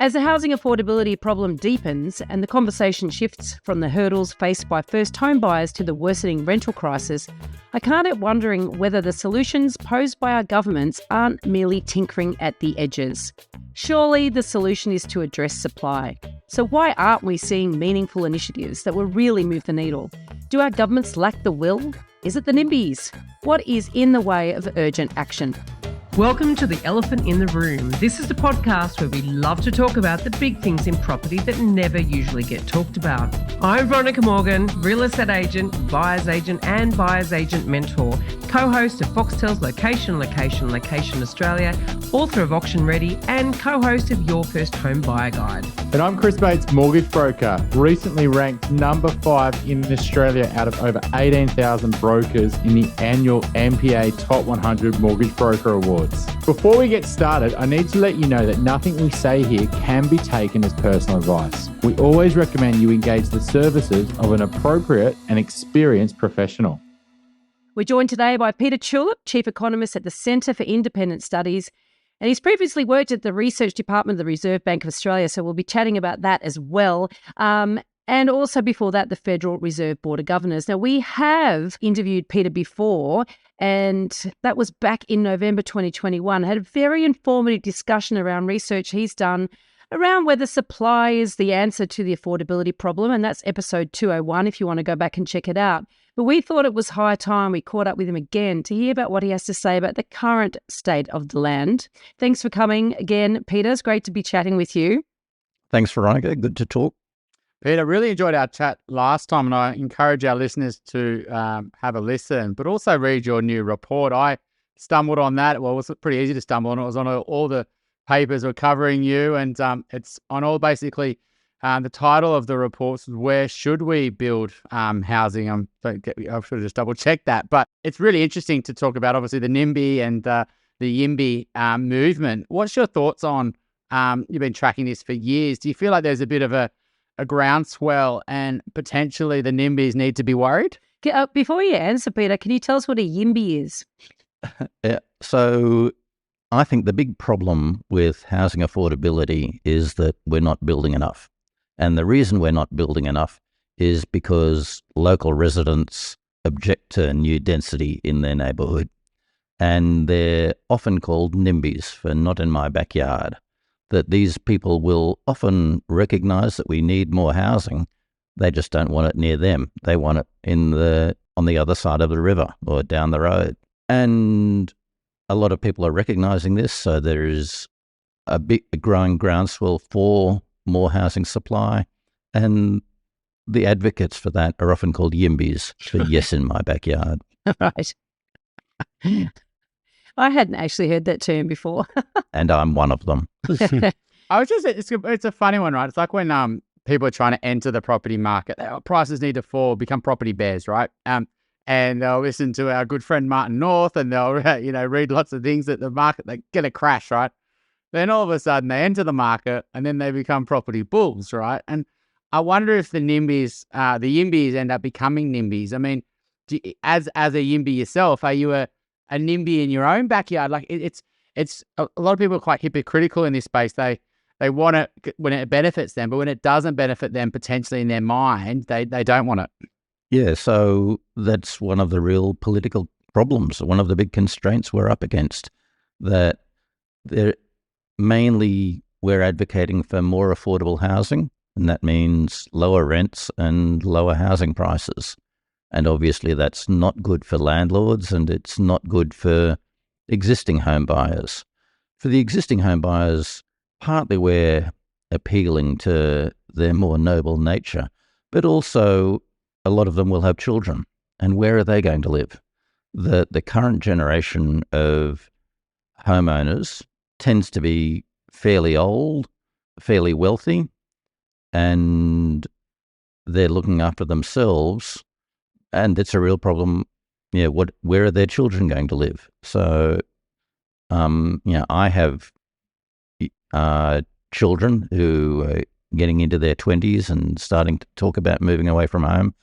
As the housing affordability problem deepens and the conversation shifts from the hurdles faced by first home buyers to the worsening rental crisis, I can't help wondering whether the solutions posed by our governments aren't merely tinkering at the edges. Surely the solution is to address supply. So why aren't we seeing meaningful initiatives that will really move the needle? Do our governments lack the will? Is it the NIMBYs? What is in the way of urgent action? Welcome to The Elephant in the Room. This is the podcast where we love to talk about the big things in property that never usually get talked about. I'm Veronica Morgan, real estate agent, buyer's agent and buyer's agent mentor, co-host of Foxtel's Location Australia, author of Auction Ready and co-host of Your First Home Buyer Guide. And I'm Chris Bates, mortgage broker, recently ranked number 5 in Australia out of over 18,000 brokers in the annual MPA Top 100 Mortgage Broker Awards. Before we get started, I need to let you know that nothing we say here can be taken as personal advice. We always recommend you engage the services of an appropriate and experienced professional. We're joined today by Peter Tulip, Chief Economist at the Centre for Independent Studies, and he's previously worked at the Research Department of the Reserve Bank of Australia, so we'll be chatting about that as well. And also before that, the Federal Reserve Board of Governors. Now, we have interviewed Peter before, and that was back in November 2021. Had a very informative discussion around research he's done around whether supply is the answer to the affordability problem, and that's episode 201 if you want to go back and check it out. But we thought it was high time we caught up with him again to hear about what he has to say about the current state of the land. Thanks for coming again, Peter. It's great to be chatting with you. Thanks, Veronica. Good to talk. Peter, really enjoyed our chat last time, and I encourage our listeners to have a listen, but also read your new report. I stumbled on that. Well, it was pretty easy to stumble on. It was on all the papers were covering you, and it's on all basically the title of the report is Where Should We Build Housing? I should have just double-checked that. But it's really interesting to talk about, obviously, the NIMBY and the YIMBY movement. What's your thoughts on, you've been tracking this for years. Do you feel like there's a bit of a groundswell and potentially the NIMBYs need to be worried? Before you answer, Peter, can you tell us what a YIMBY is? Yeah, so I think the big problem with housing affordability is that we're not building enough. And the reason we're not building enough is because local residents object to new density in their neighbourhood. And they're often called NIMBYs for not in my backyard. That these people will often recognise that we need more housing. They just don't want it near them. They want it on the other side of the river or down the road. And a lot of people are recognising this, so there is a growing groundswell for more housing supply. And the advocates for that are often called YIMBYs for yes in my backyard. Right. I hadn't actually heard that term before. And I'm one of them. It's a funny one, right? It's like when people are trying to enter the property market, prices need to fall, become property bears, right? And they'll listen to our good friend Martin North, and they'll read lots of things that the market, they're going to crash, right? Then all of a sudden they enter the market and then they become property bulls, right? And I wonder if the YIMBYs end up becoming NIMBYs. I mean, as a YIMBY yourself, are you a NIMBY in your own backyard? Like it's a lot of people are quite hypocritical in this space. They want it when it benefits them, but when it doesn't benefit them potentially in their mind, they don't want it. Yeah, so that's one of the real political problems, one of the big constraints we're up against, that mainly we're advocating for more affordable housing, and that means lower rents and lower housing prices. And obviously that's not good for landlords, and it's not good for existing home buyers. For the existing home buyers, partly we're appealing to their more noble nature, but also a lot of them will have children. And where are they going to live? The current generation of homeowners tends to be fairly old, fairly wealthy, and they're looking after themselves. And it's a real problem. Yeah, where are their children going to live? So, I have children who are getting into their 20s and starting to talk about moving away from home.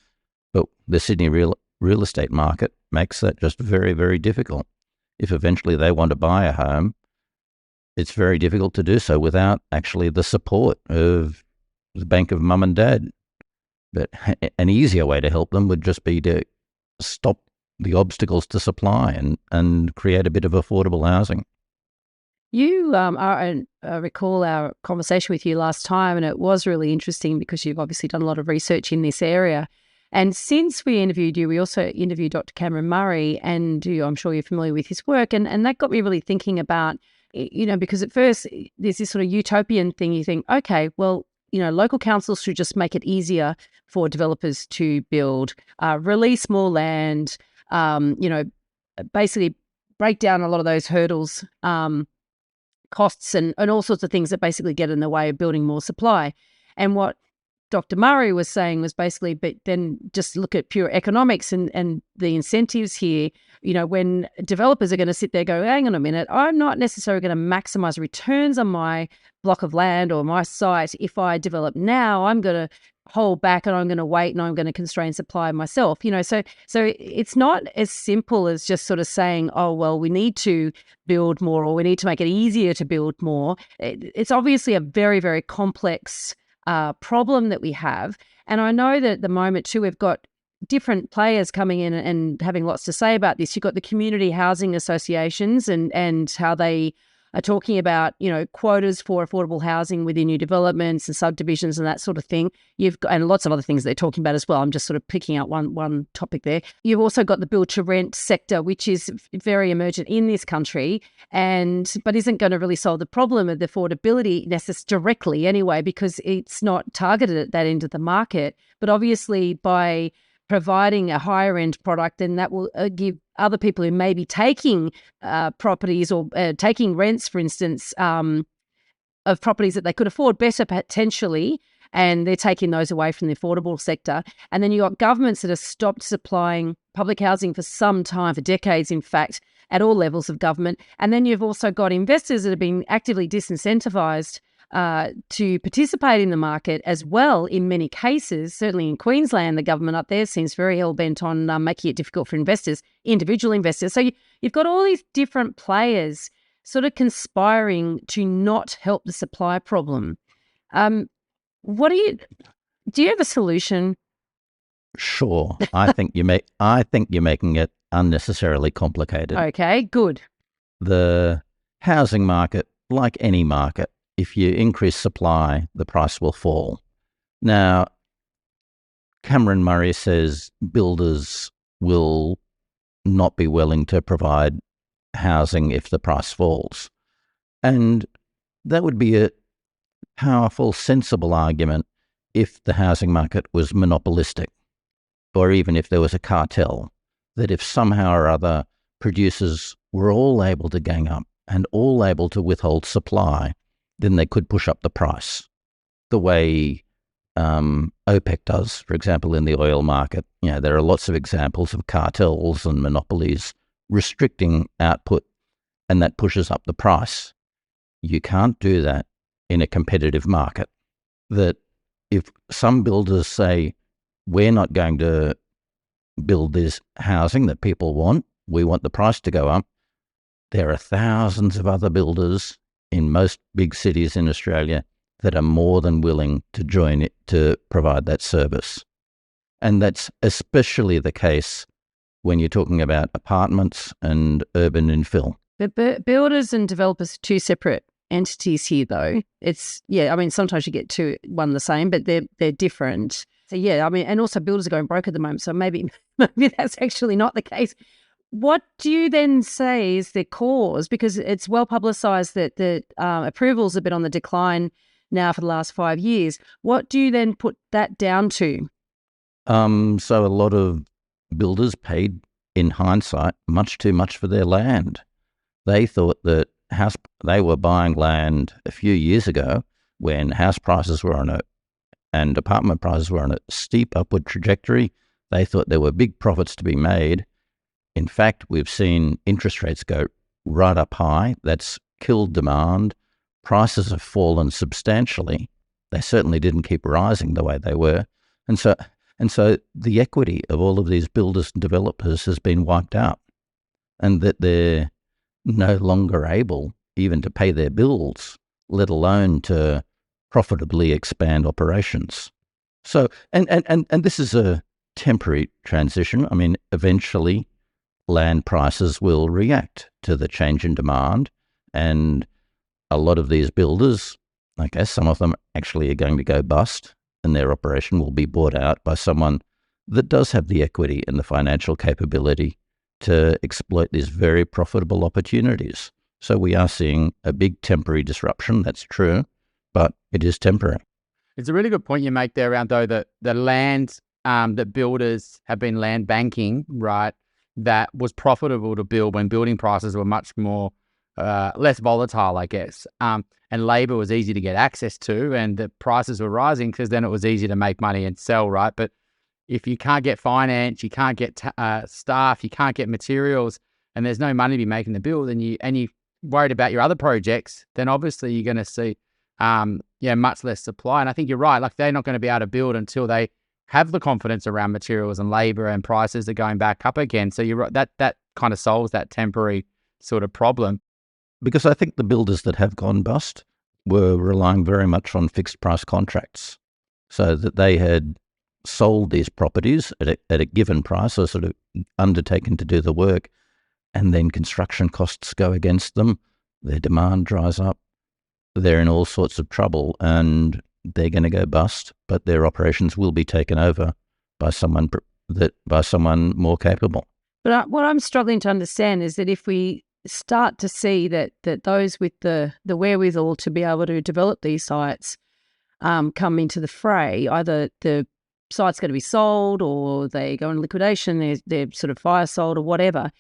But the Sydney real estate market makes that just very, very difficult. If eventually they want to buy a home, it's very difficult to do so without actually the support of the bank of mum and dad. But an easier way to help them would just be to stop the obstacles to supply and create a bit of affordable housing. You recall our conversation with you last time, and it was really interesting because you've obviously done a lot of research in this area. And since we interviewed you, we also interviewed Dr. Cameron Murray, and I'm sure you're familiar with his work. And that got me really thinking about, because at first there's this sort of utopian thing. You think, okay, well, local councils should just make it easier for developers to build, release more land, basically break down a lot of those hurdles, costs and all sorts of things that basically get in the way of building more supply. And what Dr. Murray was saying was basically, but then just look at pure economics and the incentives here. When developers are going to sit there go, hang on a minute, I'm not necessarily going to maximize returns on my block of land or my site. If I develop now, I'm going to hold back and I'm going to wait and I'm going to constrain supply myself. So it's not as simple as just sort of saying, oh, well, we need to build more or we need to make it easier to build more. It's obviously a very, very complex problem that we have. And I know that at the moment too, we've got different players coming in and having lots to say about this. You've got the community housing associations and how they are talking about, quotas for affordable housing within new developments and subdivisions and that sort of thing. You've got, and lots of other things they're talking about as well. I'm just sort of picking out one topic there. You've also got the build to rent sector, which is very emergent in this country, but isn't going to really solve the problem of the affordability directly anyway, because it's not targeted at that end of the market. But obviously by providing a higher end product, then that will give other people who may be taking properties or taking rents, for instance, of properties that they could afford better potentially, and they're taking those away from the affordable sector. And then you've got governments that have stopped supplying public housing for some time, for decades, in fact, at all levels of government. And then you've also got investors that have been actively disincentivized to participate in the market as well in many cases. Certainly in Queensland, the government up there seems very hell-bent on making it difficult for investors, individual investors. So you've got all these different players sort of conspiring to not help the supply problem. Do you have a solution? Sure. I think you're making it unnecessarily complicated. Okay, good. The housing market, like any market, if you increase supply, the price will fall. Now, Cameron Murray says builders will not be willing to provide housing if the price falls. And that would be a powerful, sensible argument if the housing market was monopolistic, or even if there was a cartel, that if somehow or other producers were all able to gang up and all able to withhold supply, then they could push up the price the way OPEC does, for example, in the oil market. There are lots of examples of cartels and monopolies restricting output, and that pushes up the price. You can't do that in a competitive market. That if some builders say, we're not going to build this housing that people want, we want the price to go up, there are thousands of other builders in most big cities in Australia that are more than willing to join it to provide that service. And that's especially the case when you're talking about apartments and urban infill. But builders and developers are two separate entities here, though. Sometimes you get one the same, but they're different. So, and also builders are going broke at the moment, so maybe that's actually not the case. What do you then say is the cause? Because it's well publicised that the approvals have been on the decline now for the last 5 years. What do you then put that down to? So a lot of builders paid, in hindsight, much too much for their land. They thought that they were buying land a few years ago when house prices were and apartment prices were on a steep upward trajectory. They thought there were big profits to be made. In fact, we've seen interest rates go right up high. That's killed demand. Prices have fallen substantially. They certainly didn't keep rising the way they were. And so the equity of all of these builders and developers has been wiped out, and that they're no longer able, even to pay their bills, let alone to profitably expand operations. So, and this is a temporary transition. I mean, eventually land prices will react to the change in demand, and a lot of these builders, I guess some of them actually are going to go bust, and their operation will be bought out by someone that does have the equity and the financial capability to exploit these very profitable opportunities. So we are seeing a big temporary disruption, that's true, but it is temporary. It's a really good point you make there around, though, that the land that builders have been land banking, right, that was profitable to build when building prices were much more less volatile, I guess. And labor was easy to get access to, and the prices were rising because then it was easy to make money and sell, right? But if you can't get finance, you can't get staff, you can't get materials, and there's no money to be making the build, and you're worried about your other projects, then obviously you're going to see much less supply. And I think you're right. Like, they're not going to be able to build until they have the confidence around materials and labor, and prices are going back up again. So you're right. That kind of solves that temporary sort of problem. Because I think the builders that have gone bust were relying very much on fixed price contracts, so that they had sold these properties at a given price, or sort of undertaken to do the work, and then construction costs go against them, their demand dries up, they're in all sorts of trouble, and they're going to go bust, but their operations will be taken over by someone more capable. But what I'm struggling to understand is that if we start to see that those with the wherewithal to be able to develop these sites come into the fray, either the site's going to be sold or they go in liquidation, they're sort of fire sold or whatever,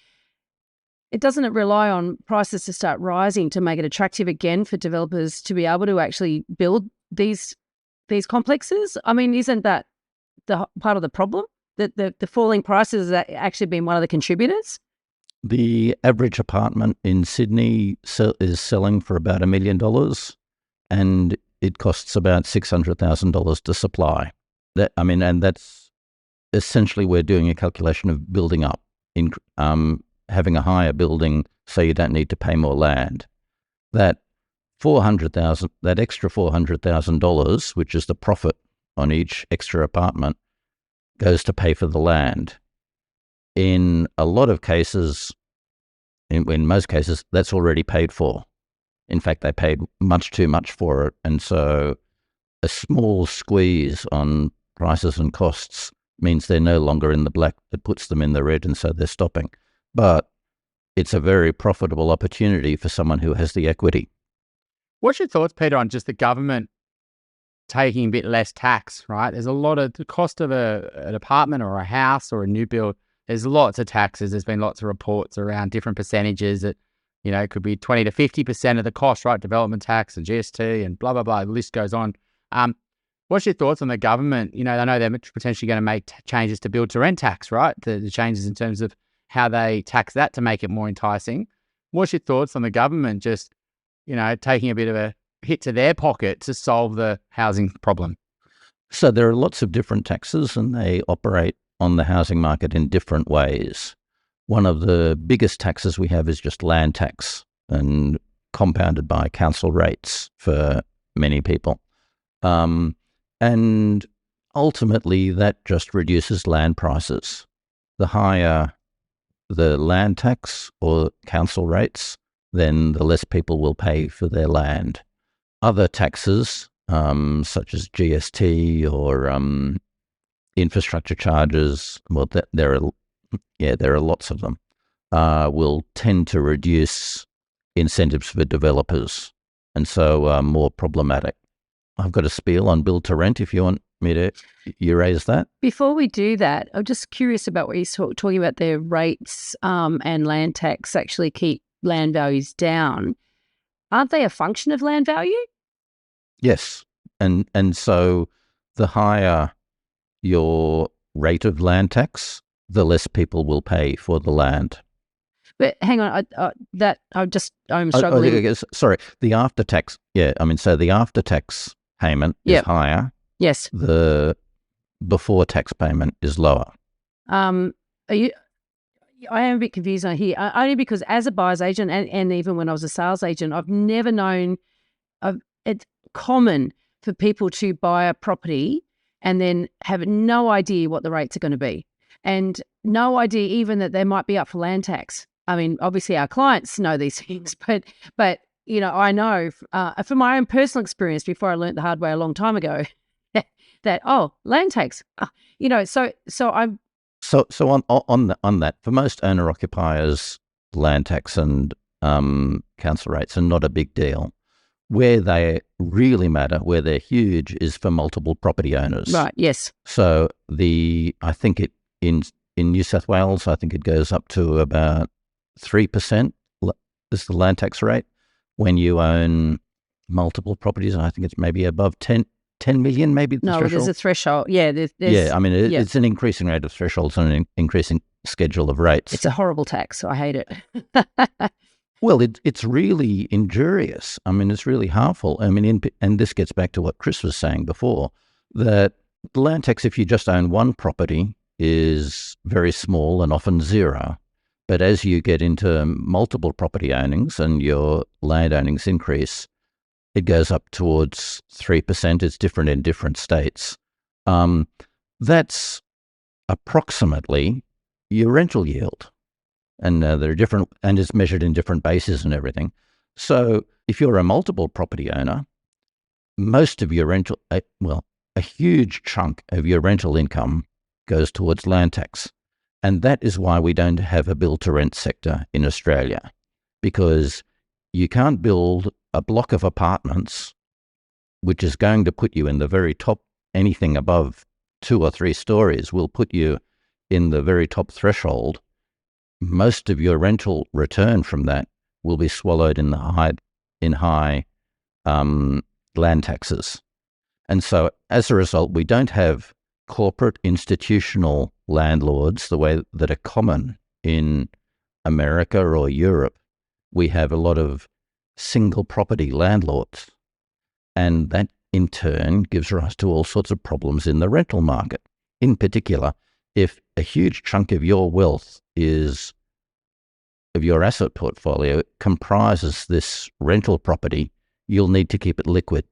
doesn't it rely on prices to start rising to make it attractive again for developers to be able to actually build these complexes? I mean, isn't that the part of the problem, that the falling prices has actually been one of the contributors? The average apartment in Sydney is selling for about $1 million, and it costs about $600,000 to supply. And that's essentially, we're doing a calculation of building up, having a higher building so you don't need to pay more land. That extra $400,000, which is the profit on each extra apartment, goes to pay for the land. In a lot of cases, in most cases, that's already paid for. In fact, they paid much too much for it. And so a small squeeze on prices and costs means they're no longer in the black. It puts them in the red, and so they're stopping. But it's a very profitable opportunity for someone who has the equity. What's your thoughts, Peter, on just the government taking a bit less tax, right? There's a lot of the cost of an apartment or a house or a new build. There's lots of taxes. There's been lots of reports around different percentages that, it could be 20 to 50% of the cost, right? Development tax and GST and blah, blah, blah. The list goes on. What's your thoughts on the government? I know they're potentially going to make changes to build to rent tax, right? The changes in terms of how they tax that to make it more enticing. What's your thoughts on the government just, taking a bit of a hit to their pocket to solve the housing problem? So there are lots of different taxes, and they operate on the housing market in different ways. One of the biggest taxes we have is just land tax, and compounded by council rates for many people. And ultimately, that just reduces land prices. The higher the land tax or council rates, then the less people will pay for their land. Other taxes, such as GST or infrastructure charges, well, there are lots of them, will tend to reduce incentives for developers, and so more problematic. I've got a spiel on build to rent if you want me to raise that. Before we do that, I'm just curious about what you're talking about there. Rates and land tax actually keep land values down. Aren't they a function of land value? Yes. And so the higher your rate of land tax, the less people will pay for the land. But hang on, I'm struggling. Sorry, the after tax. Yeah, so the after tax payment is higher. Yes. The before tax payment is lower. Are I am a bit confused on here, only because as a buyer's agent and even when I was a sales agent, I've never known it's common for people to buy a property and then have no idea what the rates are going to be, and no idea even that they might be up for land tax. I mean, obviously our clients know these things, but you know, I know from my own personal experience before I learned the hard way a long time ago that land tax, you know, so I'm So on that, for most owner occupiers, land tax and council rates are not a big deal. Where they really matter, where they're huge, is for multiple property owners. right. Yes. So I think in New South Wales, I think it goes up to about 3% is the land tax rate when you own multiple properties. And I think it's maybe above 10 million, maybe the No, threshold. there's a threshold. Yeah. There's Yeah, I mean, it's an increasing rate of thresholds and an increasing schedule of rates. It's a horrible tax. I hate it. Well, it's really injurious. I mean, it's really harmful. I mean, and this gets back to what Chris was saying before, that the land tax, if you just own one property, is very small and often zero. But as you get into multiple property ownings and your land ownings increase, it goes up towards 3%. It's different in different states. That's approximately your rental yield. And they're different, and it's measured in different bases and everything. So if you're a multiple property owner, most of your rental, a huge chunk of your rental income goes towards land tax. And that is why we don't have a build-to-rent sector in Australia, because you can't build a block of apartments, which is going to put you in the very top. Anything above 2 or 3 stories will put you in the very top threshold. Most of your rental return from that will be swallowed in high land taxes. And so as a result, we don't have corporate institutional landlords the way that are common in America or Europe. We have a lot of single property landlords, and that in turn gives rise to all sorts of problems in the rental market. In particular, if a huge chunk of your wealth of your asset portfolio comprises this rental property, you'll need to keep it liquid,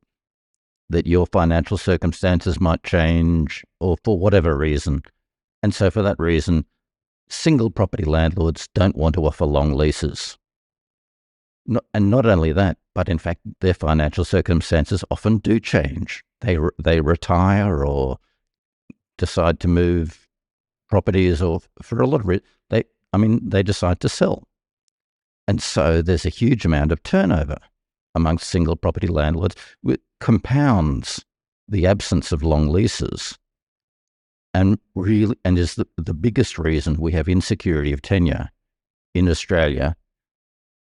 that your financial circumstances might change or for whatever reason. And so for that reason, single property landlords don't want to offer long leases. And not only that, but in fact, their financial circumstances often do change. They retire or decide to move properties, or for a lot of they decide to sell. And so there's a huge amount of turnover amongst single property landlords, which compounds the absence of long leases and is the biggest reason we have insecurity of tenure in Australia,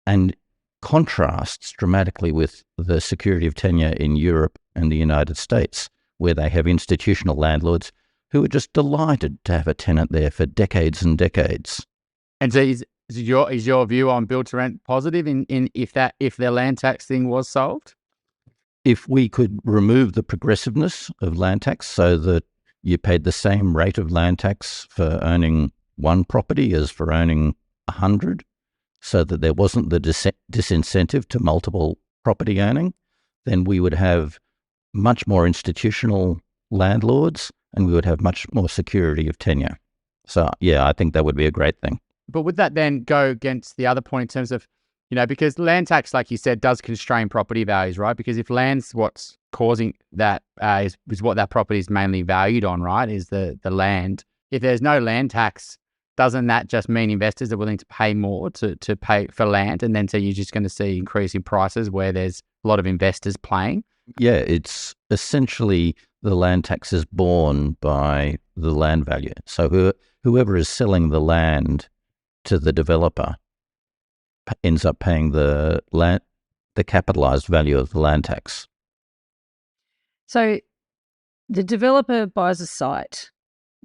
and contrasts dramatically with the security of tenure in Europe and the United States, where they have institutional landlords who are just delighted to have a tenant there for decades and decades. And so is your view on build to rent positive if their land tax thing was solved? If we could remove the progressiveness of land tax so that you paid the same rate of land tax for owning one property as for owning 100, so that there wasn't the disincentive to multiple property owning, then we would have much more institutional landlords and we would have much more security of tenure. So, yeah, I think that would be a great thing. But would that then go against the other point in terms of, because land tax, like you said, does constrain property values, right? Because if land's what's causing that is what that property is mainly valued on, right, is the land. If there's no land tax, doesn't that just mean investors are willing to pay more to pay for land? And then so you're just going to see increasing prices where there's a lot of investors playing? Yeah, it's essentially the land tax is borne by the land value. So whoever is selling the land to the developer ends up paying the capitalized value of the land tax. So the developer buys a site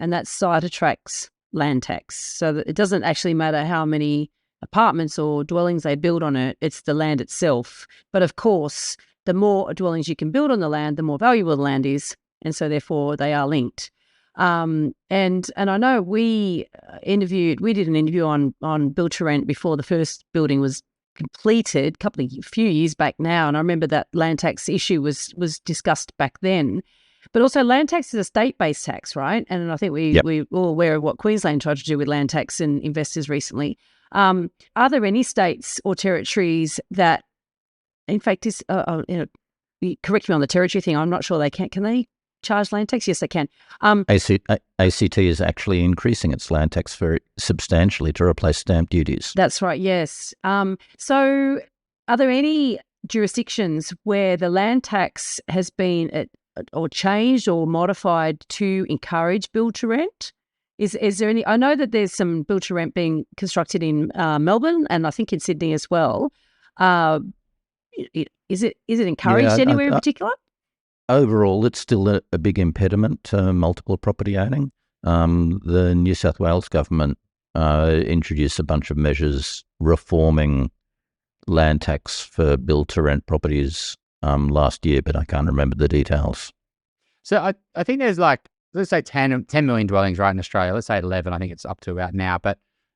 and that site attracts land tax. So that it doesn't actually matter how many apartments or dwellings they build on it, it's the land itself. But of course, the more dwellings you can build on the land, the more valuable the land is. And so therefore they are linked. And I know we did an interview on build to rent before the first building was completed a few years back now, and I remember that land tax issue was discussed back then. But also, land tax is a state-based tax, right? And I think we're all aware of what Queensland tried to do with land tax and investors recently. Are there any states or territories that, in fact, correct me on the territory thing, I'm not sure they can. Can they charge land tax? Yes, they can. ACT is actually increasing its land tax very substantially to replace stamp duties. That's right, yes. So are there any jurisdictions where the land tax has been or changed or modified to encourage build to rent? Is there any? I know that there's some build to rent being constructed in Melbourne and I think in Sydney as well. Is it encouraged anywhere in particular? Overall, it's still a big impediment to multiple property owning. The New South Wales government introduced a bunch of measures reforming land tax for build-to-rent properties last year, but I can't remember the details. So I think there's let's say 10 million dwellings right in Australia. Let's say 11, I think it's up to about now.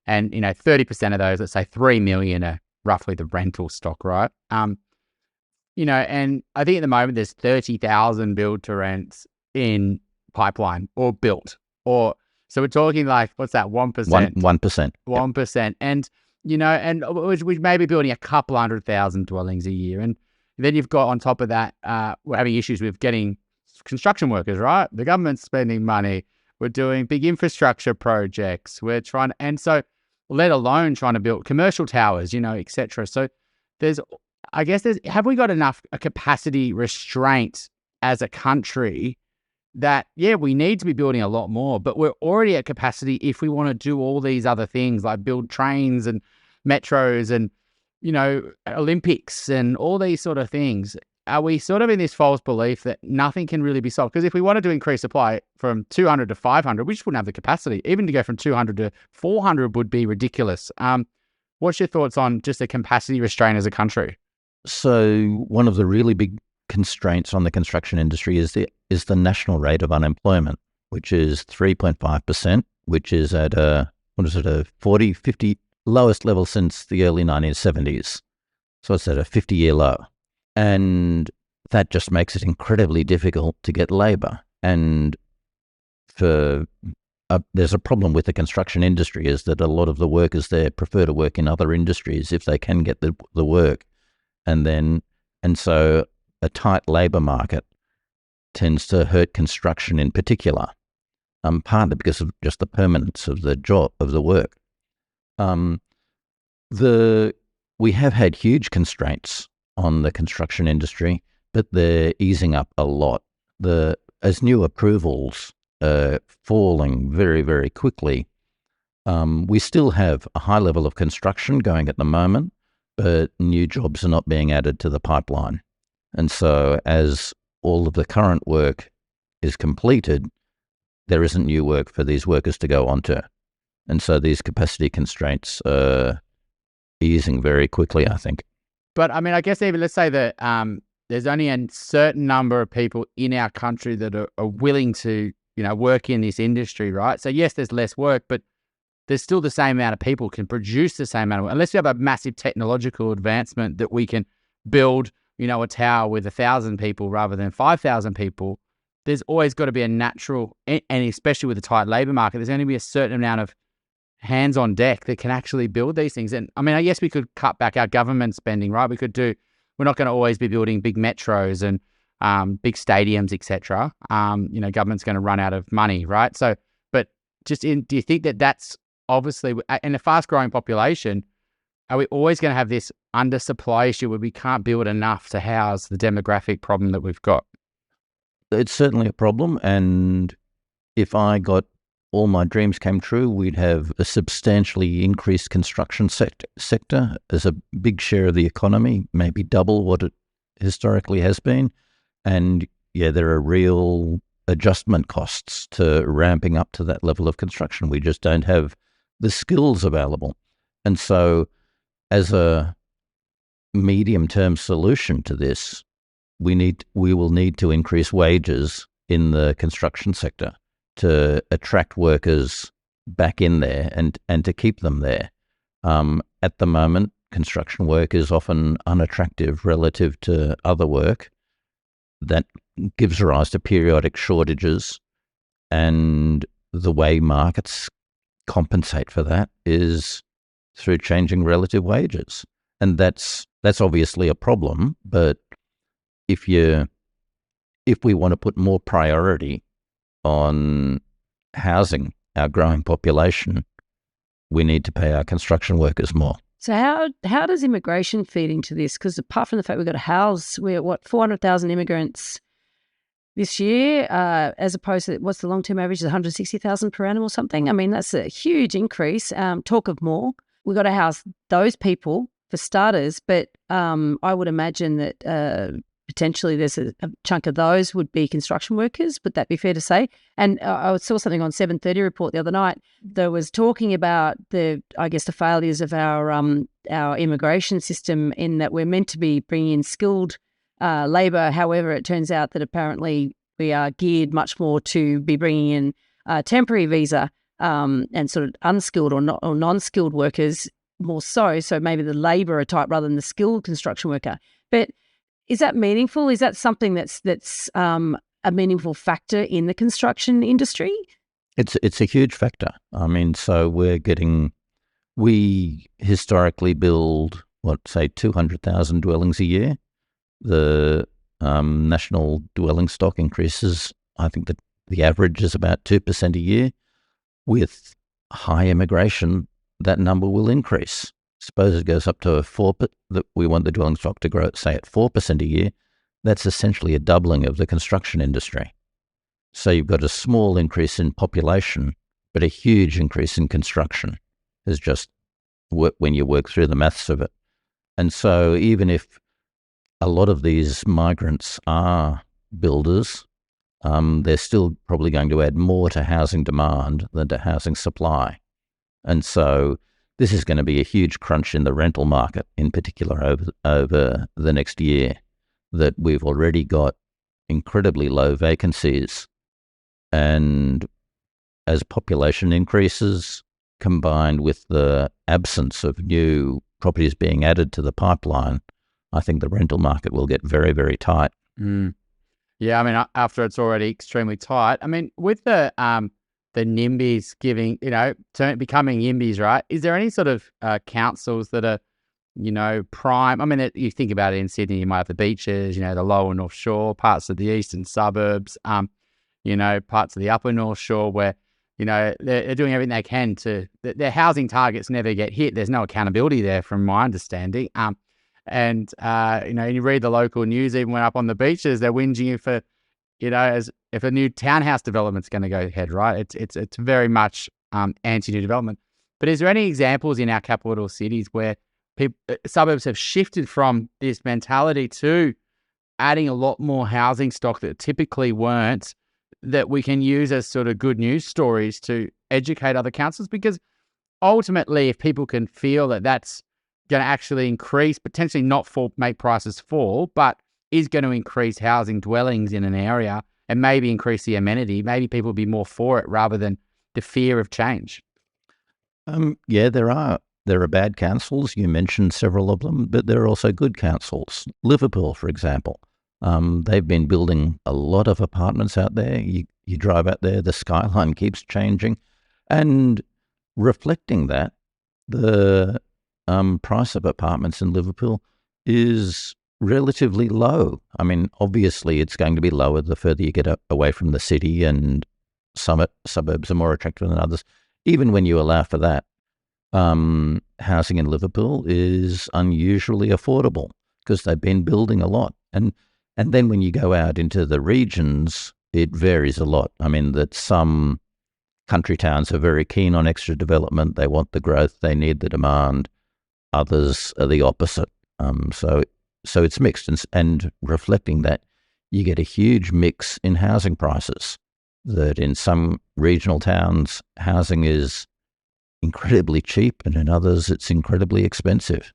And 30% of those, let's say 3 million are roughly the rental stock, right? And I think at the moment there's 30,000 build to rents in pipeline or built, so we're talking what's that? 1%. 1%. 1%. And, and we may be building a couple 100,000 dwellings a year. And then you've got on top of that, we're having issues with getting construction workers, right? The government's spending money. We're doing big infrastructure projects. We're trying, and so let alone trying to build commercial towers, et cetera. So have we got enough a capacity restraint as a country that, we need to be building a lot more, but we're already at capacity if we want to do all these other things like build trains and metros and, Olympics and all these sort of things. Are we sort of in this false belief that nothing can really be solved? Because if we wanted to increase supply from 200 to 500, we just wouldn't have the capacity. Even to go from 200 to 400 would be ridiculous. What's your thoughts on just the capacity restraint as a country? So one of the really big constraints on the construction industry is the national rate of unemployment, which is 3.5%, which is at a 40, 50 lowest level since the early 1970s. So it's at a 50-year low. And that just makes it incredibly difficult to get labour. And there's a problem with the construction industry is that a lot of the workers there prefer to work in other industries if they can get the work. And so a tight labour market tends to hurt construction in particular, partly because of just the permanence of the job, of the work. We have had huge constraints on the construction industry, but they're easing up a lot. As new approvals are falling very, very quickly, we still have a high level of construction going at the moment, but new jobs are not being added to the pipeline. And so as all of the current work is completed, there isn't new work for these workers to go onto. And so these capacity constraints are easing very quickly, I think. But I mean, I guess even let's say that there's only a certain number of people in our country that are willing to, work in this industry, right? So yes, there's less work, but there's still the same amount of people can produce the same amount of work. Unless you have a massive technological advancement that we can build, a tower with 1,000 people rather than 5,000 people, there's always got to be a natural, and especially with the tight labour market, there's only be a certain amount of hands on deck that can actually build these things. And I mean, I guess we could cut back our government spending, right? We're not going to always be building big metros and big stadiums, etc. Government's going to run out of money, right? So, but do you think that that's obviously in a fast growing population, are we always going to have this undersupply issue where we can't build enough to house the demographic problem that we've got? It's certainly a problem. And if all my dreams came true, we'd have a substantially increased construction sector as a big share of the economy, maybe double what it historically has been. And there are real adjustment costs to ramping up to that level of construction. We just don't have the skills available. And so as a medium-term solution to this, we will need to increase wages in the construction sector. to attract workers back in there and to keep them there. At the moment, construction work is often unattractive relative to other work. That gives rise to periodic shortages, and the way markets compensate for that is through changing relative wages. And that's obviously a problem, but if we want to put more priority on housing our growing population, we need to pay our construction workers more. So how does immigration feed into this? Because apart from the fact we've got to house, we're at 400,000 immigrants this year, as opposed to what's the long-term average, 160,000 per annum or something. I mean, that's a huge increase. Talk of more. We've got to house those people for starters, but I would imagine that potentially there's a chunk of those would be construction workers. Would that be fair to say? And I saw something on 7:30 report the other night that was talking about the failures of our immigration system, in that we're meant to be bringing in skilled labour. However, it turns out that apparently we are geared much more to be bringing in temporary visa and sort of unskilled or non-skilled workers more so. So maybe the labourer type rather than the skilled construction worker. But is that meaningful? Is that something that's a meaningful factor in the construction industry? It's a huge factor. I mean, so we historically build, 200,000 dwellings a year. The national dwelling stock increases, I think that the average is about 2% a year. With high immigration, that number will increase. Suppose it goes up to 4%, that we want the dwelling stock to grow, say, at 4% a year. That's essentially a doubling of the construction industry. So you've got a small increase in population, but a huge increase in construction is just when you work through the maths of it. And so even if a lot of these migrants are builders, they're still probably going to add more to housing demand than to housing supply. And so this is going to be a huge crunch in the rental market, in particular over the next year, that we've already got incredibly low vacancies. And as population increases, combined with the absence of new properties being added to the pipeline, I think the rental market will get very, very tight. Yeah, I mean, after it's already extremely tight. I mean, with the NIMBYs becoming YIMBYs, right? Is there any sort of councils that are, prime? I mean, you think about it in Sydney, you might have the beaches, the lower North Shore, parts of the eastern suburbs, parts of the upper North Shore where, they're doing everything they can to, their housing targets never get hit. There's no accountability there from my understanding. And you read the local news, even when up on the beaches, they're whinging you for, as if a new townhouse development's going to go ahead, right? It's very much anti-new development. But is there any examples in our capital cities where suburbs have shifted from this mentality to adding a lot more housing stock that typically weren't, that we can use as sort of good news stories to educate other councils? Because ultimately, if people can feel that that's going to actually increase, potentially not make prices fall, but is going to increase housing dwellings in an area and maybe increase the amenity, maybe people will be more for it rather than the fear of change. Yeah, there are bad councils. You mentioned several of them, but there are also good councils. Liverpool, for example, they've been building a lot of apartments out there. You drive out there, the skyline keeps changing, and reflecting that, the price of apartments in Liverpool is relatively low. I mean, obviously it's going to be lower the further you get away from the city, and some suburbs are more attractive than others. Even when you allow for that, housing in Liverpool is unusually affordable because they've been building a lot. And then when you go out into the regions, it varies a lot. I mean, that some country towns are very keen on extra development. They want the growth. They need the demand. Others are the opposite. So it's mixed. And reflecting that, you get a huge mix in housing prices. That in some regional towns, housing is incredibly cheap, and in others, it's incredibly expensive.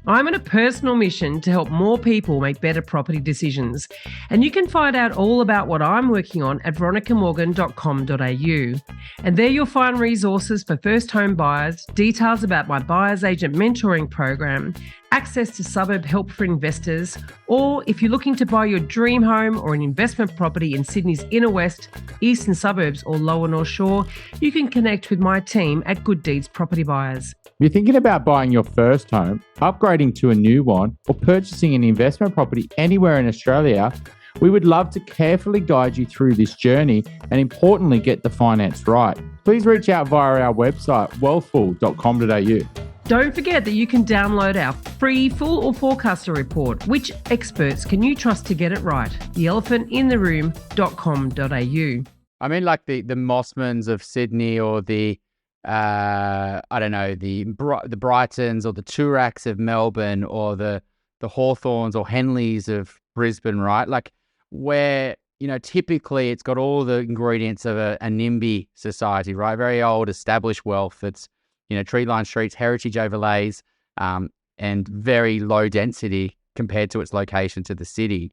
I'm on a personal mission to help more people make better property decisions. And you can find out all about what I'm working on at veronicamorgan.com.au. And there you'll find resources for first home buyers, details about my buyer's agent mentoring program, access to suburb help for investors, or if you're looking to buy your dream home or an investment property in Sydney's inner west, eastern suburbs or lower North Shore, you can connect with my team at Good Deeds Property Buyers. If you're thinking about buying your first home, upgrading to a new one, or purchasing an investment property anywhere in Australia, we would love to carefully guide you through this journey and importantly get the finance right. Please reach out via our website, wealthful.com.au. Don't forget that you can download our free full or forecaster report. Which experts can you trust to get it right? theelephantintheroom.com.au. I mean, like the Mossmans of Sydney, or the I don't know, the Brightons or the Turaks of Melbourne, or the Hawthorns or Henleys of Brisbane, right? Like, where, you know, typically it's got all the ingredients of a NIMBY society, right? Very old, established wealth that's, you know, tree-lined streets, heritage overlays, and very low density compared to its location to the city,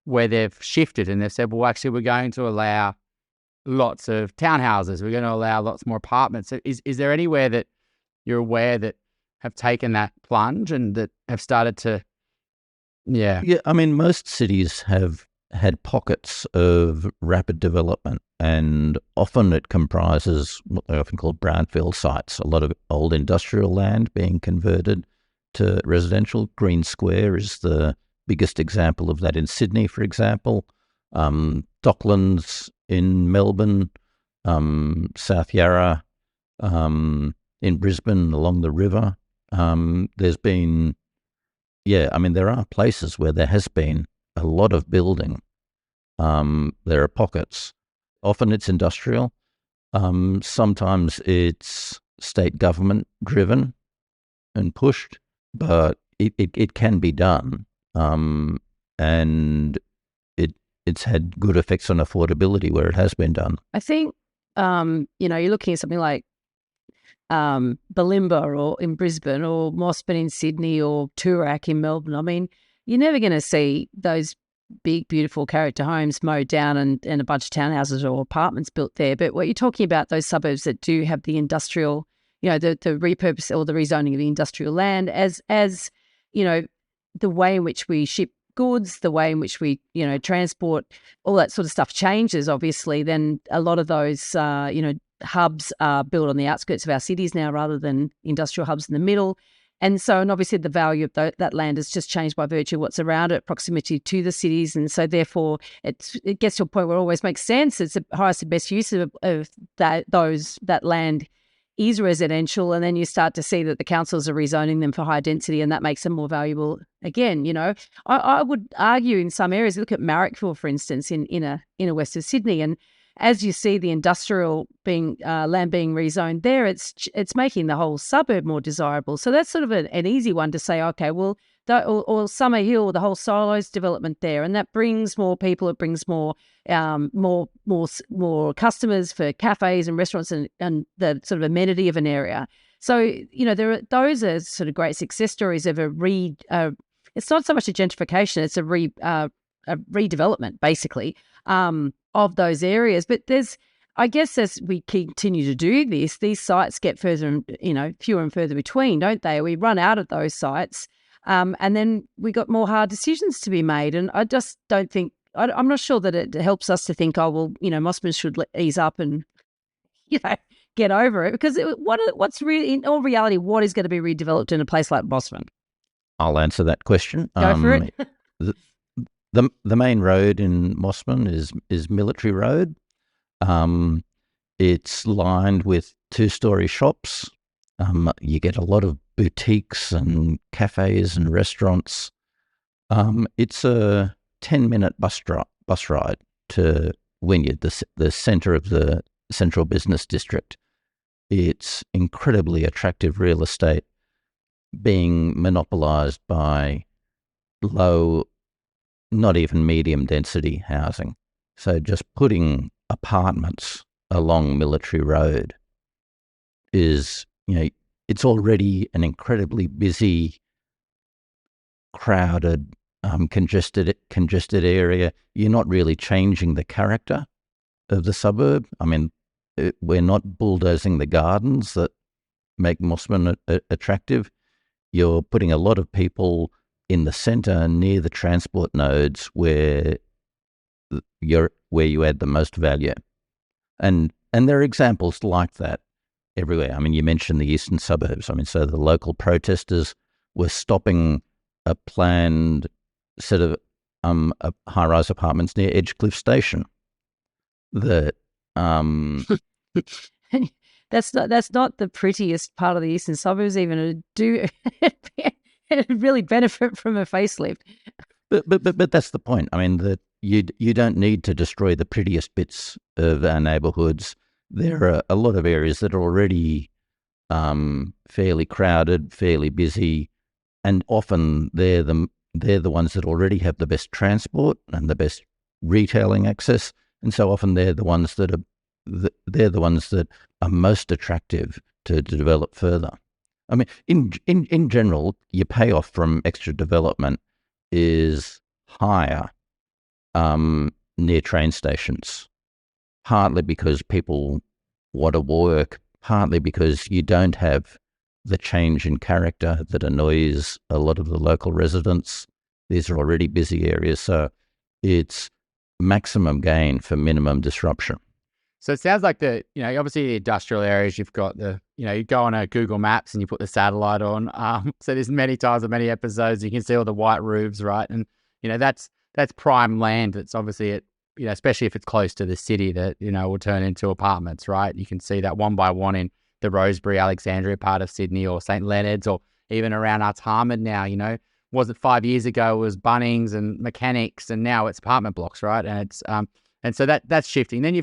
where they've shifted and they've said, well, actually, we're going to allow lots of townhouses. We're going to allow lots more apartments. So is there anywhere that you're aware that have taken that plunge and that have started to, Yeah, I mean, most cities have had pockets of rapid development, and often it comprises what they often call brownfield sites, a lot of old industrial land being converted to residential. Green Square is the biggest example of that in Sydney, for example. Docklands in Melbourne, South Yarra in Brisbane along the river. There's been, there are places where there has been a lot of building. There are pockets. Often it's industrial. Sometimes it's state government driven and pushed, but it can be done. And it's had good effects on affordability where it has been done. I think, you're looking at something like Balimba or in Brisbane, or Mossman in Sydney, or Toorak in Melbourne. I mean, you're never going to see those big, beautiful character homes mowed down and a bunch of townhouses or apartments built there. But what you're talking about, those suburbs that do have the industrial, the repurpose or the rezoning of the industrial land, as the way in which we ship goods, the way in which we, transport, all that sort of stuff changes, obviously, then a lot of those, hubs are built on the outskirts of our cities now rather than industrial hubs in the middle. And obviously the value of that land has just changed by virtue of what's around it, proximity to the cities. And so therefore it gets to a point where it always makes sense. It's the highest and best use of that land is residential. And then you start to see that the councils are rezoning them for high density, and that makes them more valuable again. I would argue in some areas, look at Marrickville, for instance, in inner west of Sydney, and as you see the industrial land being rezoned there, it's making the whole suburb more desirable. So that's sort of an easy one to say, okay, well, or Summer Hill, the whole silos development there, and that brings more people. It brings more customers for cafes and restaurants and the sort of amenity of an area. So those are sort of great success stories of it's not so much a gentrification; it's a redevelopment, basically. Of those areas. But I guess as we continue to do this, these sites get further and, fewer and further between, don't they? We run out of those sites, and then we got more hard decisions to be made. And I just don't think, I'm not sure that it helps us to think, Mossman should ease up and, get over it. Because what's really, in all reality, what is going to be redeveloped in a place like Mossman? I'll answer that question. Go for it. The main road in Mossman is Military Road. It's lined with two-storey shops. You get a lot of boutiques and cafes and restaurants. It's a 10-minute bus ride to Wynyard, the centre of the central business district. It's incredibly attractive real estate being monopolised by low, not even medium density housing. So just putting apartments along Military Road is, it's already an incredibly busy crowded, congested area, you're not really changing the character of the suburb. I mean, we're not bulldozing the gardens that make Mossman attractive. You're putting a lot of people in the centre near the transport nodes where you add the most value. And there are examples like that everywhere. I mean, you mentioned the eastern suburbs. I mean, so the local protesters were stopping a planned set of high-rise apartments near Edgecliff Station. That that's not the prettiest part of the eastern suburbs. Even do really benefit from a facelift. But that's the point. I mean, that you don't need to destroy the prettiest bits of our neighbourhoods. There are a lot of areas that are already fairly crowded, fairly busy, and often they're the ones that already have the best transport and the best retailing access, and so often they're the ones that are most attractive to develop further. I mean, in general, your payoff from extra development is higher near train stations, partly because people want to work, partly because you don't have the change in character that annoys a lot of the local residents. These are already busy areas, so it's maximum gain for minimum disruption. So it sounds like obviously the industrial areas, you've got you go on a Google Maps and you put the satellite on. So there's many times and many episodes, you can see all the white roofs, right? And, that's prime land. That's obviously especially if it's close to the city that, will turn into apartments, right? You can see that one by one in the Rosebery, Alexandria part of Sydney, or St. Leonard's, or even around Artarmon now, was it 5 years ago it was Bunnings and mechanics, and now it's apartment blocks, right? And it's and so that's shifting. Then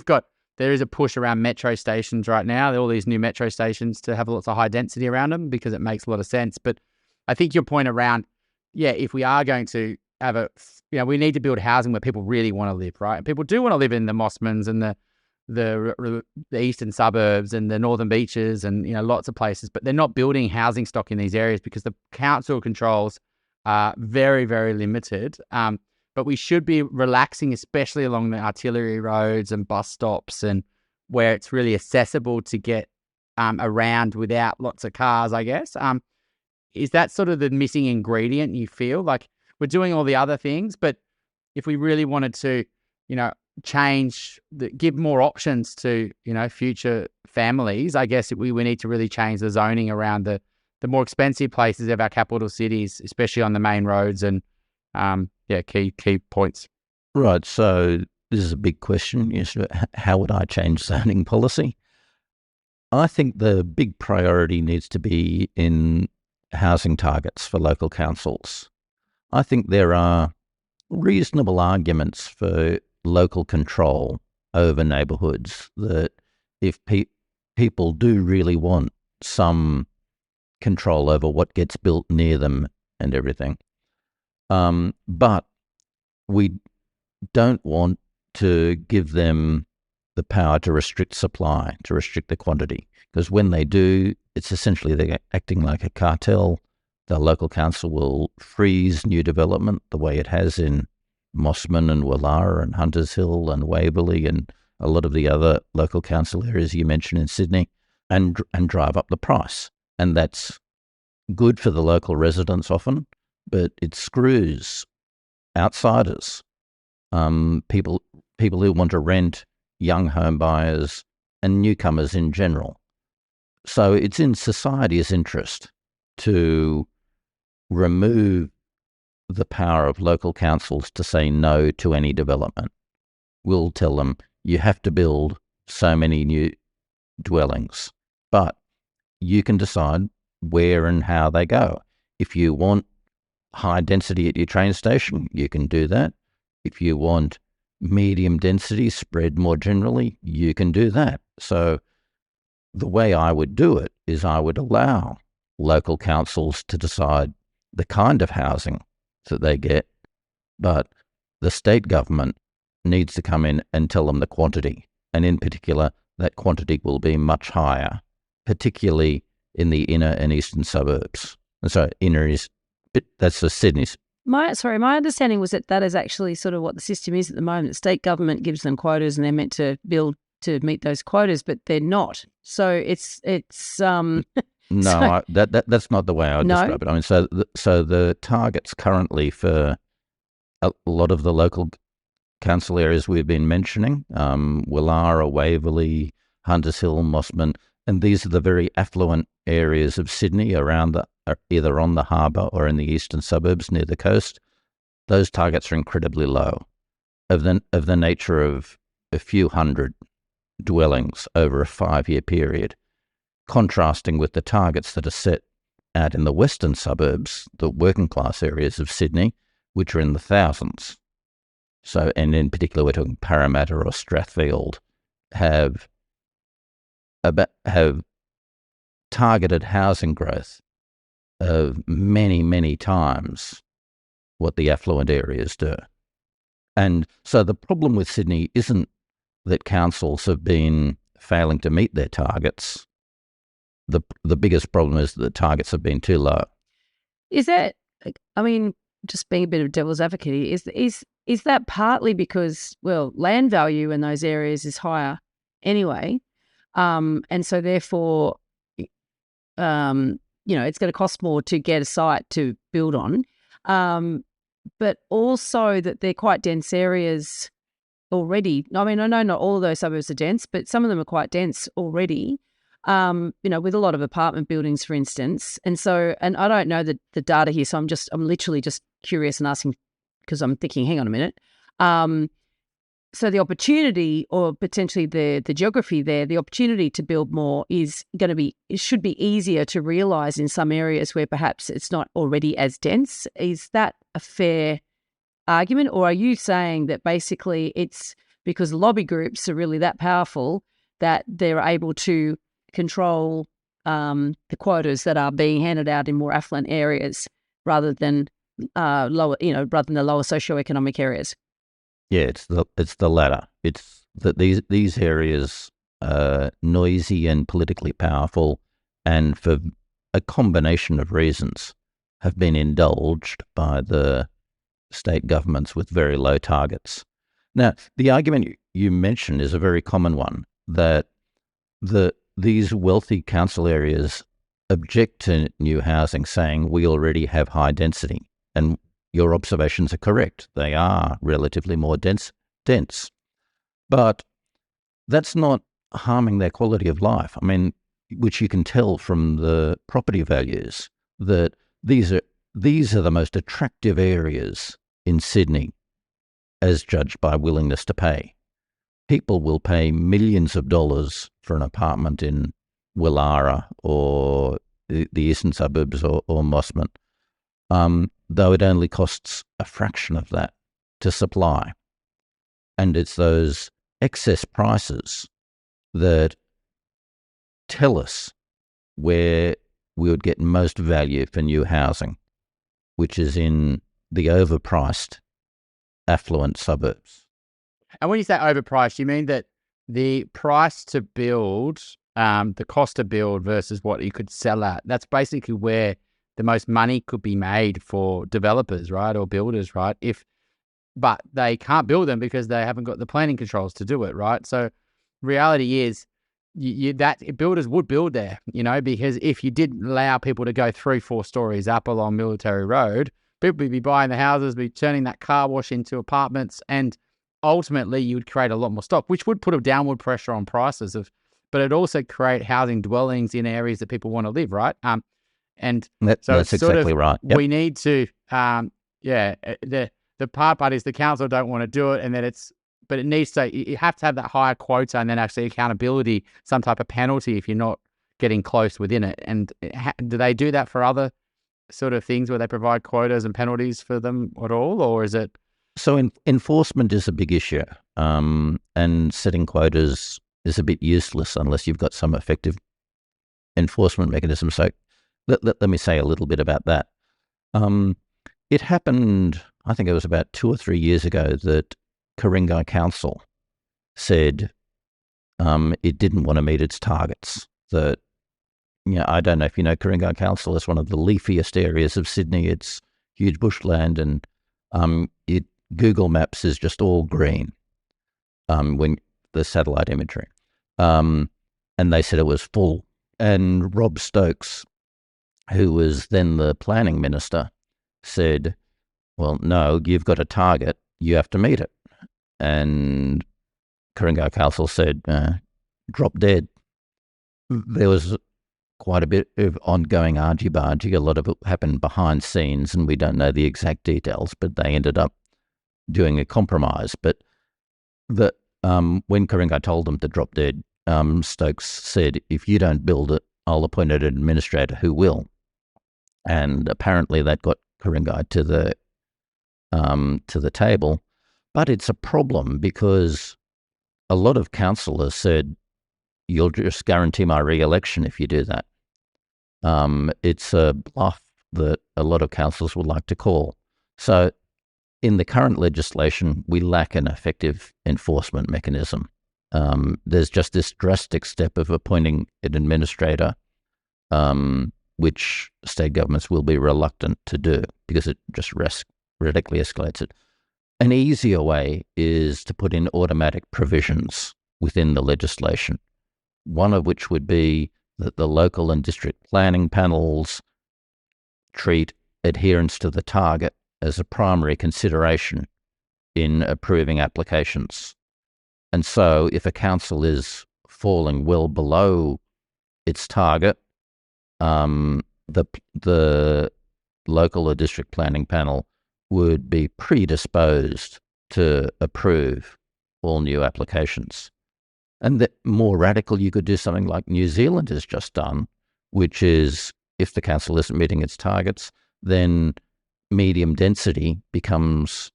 there is a push around metro stations right now. There are all these new metro stations to have lots of high density around them because it makes a lot of sense. But I think your point around, if we are going to have we need to build housing where people really want to live, right? And people do want to live in the Mossmans and the eastern suburbs and the northern beaches and, lots of places, but they're not building housing stock in these areas because the council controls are very, very limited. But we should be relaxing, especially along the artillery roads and bus stops, and where it's really accessible to get around without lots of cars, I guess. Is that sort of the missing ingredient, you feel? Like, we're doing all the other things, but if we really wanted to, give more options to, future families, I guess we need to really change the zoning around the more expensive places of our capital cities, especially on the main roads and key points. Right. So this is a big question. How would I change zoning policy? I think the big priority needs to be in housing targets for local councils. I think there are reasonable arguments for local control over neighbourhoods, that if people do really want some control over what gets built near them and everything. But we don't want to give them the power to restrict supply, to restrict the quantity, because when they do, it's essentially they're acting like a cartel. The local council will freeze new development the way it has in Mossman and Woollahra and Hunters Hill and Waverley and a lot of the other local council areas you mentioned in Sydney, and drive up the price. And that's good for the local residents often, but it screws outsiders, people who want to rent, young home buyers and newcomers in general. So it's in society's interest to remove the power of local councils to say no to any development. We'll tell them, you have to build so many new dwellings, but you can decide where and how they go. If you want high density at your train station, you can do that. If you want medium density spread more generally, you can do that. So the way I would do it is I would allow local councils to decide the kind of housing that they get, but the state government needs to come in and tell them the quantity. And in particular, that quantity will be much higher, particularly in the inner and eastern suburbs. And so inner is, that's the Sydney My understanding was that is actually sort of what the system is at the moment. The state government gives them quotas and they're meant to build to meet those quotas, but they're not. So it's No, that's not the way I No? describe it. I mean, so the targets currently for a lot of the local council areas we've been mentioning, Willara, Waverley, Hunters Hill, Mossman, and these are the very affluent areas of Sydney around either on the harbour or in the eastern suburbs near the coast. Those targets are incredibly low, of the nature of a few hundred dwellings over a 5-year period, contrasting with the targets that are set out in the western suburbs, the working class areas of Sydney, which are in the thousands. So, and in particular, we're talking Parramatta or Strathfield, have targeted housing growth of many, many times what the affluent areas do. And so the problem with Sydney isn't that councils have been failing to meet their targets. The biggest problem is that the targets have been too low. Is that, I mean, just being a bit of devil's advocate here, is that partly because, well, land value in those areas is higher anyway, and so therefore, it's going to cost more to get a site to build on, but also that they're quite dense areas already. I mean, I know not all of those suburbs are dense, but some of them are quite dense already. With a lot of apartment buildings, for instance. And I don't know the data here, so I'm literally just curious and asking because I'm thinking, hang on a minute. So the opportunity, or potentially the geography there, the opportunity to build more is it should be easier to realise in some areas where perhaps it's not already as dense. Is that a fair argument? Or are you saying that basically it's because lobby groups are really that powerful that they're able to control the quotas that are being handed out in more affluent areas rather than the lower socioeconomic areas? Yeah, it's the latter. It's that these areas are noisy and politically powerful, and for a combination of reasons have been indulged by the state governments with very low targets. Now, the argument you mentioned is a very common one, that these wealthy council areas object to new housing, saying we already have high density. And your observations are correct. They are relatively more dense. But that's not harming their quality of life. I mean, which you can tell from the property values, that these are the most attractive areas in Sydney as judged by willingness to pay. People will pay millions of dollars for an apartment in Willara or the eastern suburbs or Mossman, though it only costs a fraction of that to supply. And it's those excess prices that tell us where we would get most value for new housing, which is in the overpriced affluent suburbs. And when you say overpriced, you mean that the price to build, the cost to build versus what you could sell at, that's basically where the most money could be made for developers, right, or builders, right? But they can't build them because they haven't got the planning controls to do it, right? So reality is that builders would build there, because if you did allow people to go 3-4 stories up along Military Road, people would be buying the houses, be turning that car wash into apartments, and ultimately you would create a lot more stock, which would put a downward pressure on prices but it'd also create housing dwellings in areas that people want to live, right? And so that's exactly right. Yep. We need to, the part is the council don't want to do it, and that but it needs to, you have to have that higher quota and then actually accountability, some type of penalty if you're not getting close within it. And do they do that for other sort of things where they provide quotas and penalties for them at all, or is it? So enforcement is a big issue, and setting quotas is a bit useless unless you've got some effective enforcement mechanism. So let me say a little bit about that. It happened, I think it was about 2 or 3 years ago, that Ku-ring-gai Council said it didn't want to meet its targets. That, I don't know if you know, Ku-ring-gai Council is one of the leafiest areas of Sydney. It's huge bushland, and Google Maps is just all green when the satellite imagery. And they said it was full. And Rob Stokes, who was then the planning minister, said, well, no, you've got a target, you have to meet it. And Ku-ring-gai Council said, drop dead. There was quite a bit of ongoing argy-bargy. A lot of it happened behind scenes, and we don't know the exact details, but they ended up doing a compromise. But when Ku-ring-gai told them to drop dead, Stokes said, if you don't build it, I'll appoint an administrator who will. And apparently that got Ku-ring-gai to the table. But it's a problem because a lot of councillors said, you'll just guarantee my re-election if you do that. It's a bluff that a lot of councillors would like to call. So in the current legislation, we lack an effective enforcement mechanism. There's just this drastic step of appointing an administrator, which state governments will be reluctant to do because it just radically escalates it. An easier way is to put in automatic provisions within the legislation, one of which would be that the local and district planning panels treat adherence to the target as a primary consideration in approving applications. And so if a council is falling well below its target, the local or district planning panel would be predisposed to approve all new applications. And that more radical, you could do something like New Zealand has just done, which is if the council isn't meeting its targets, then medium density becomes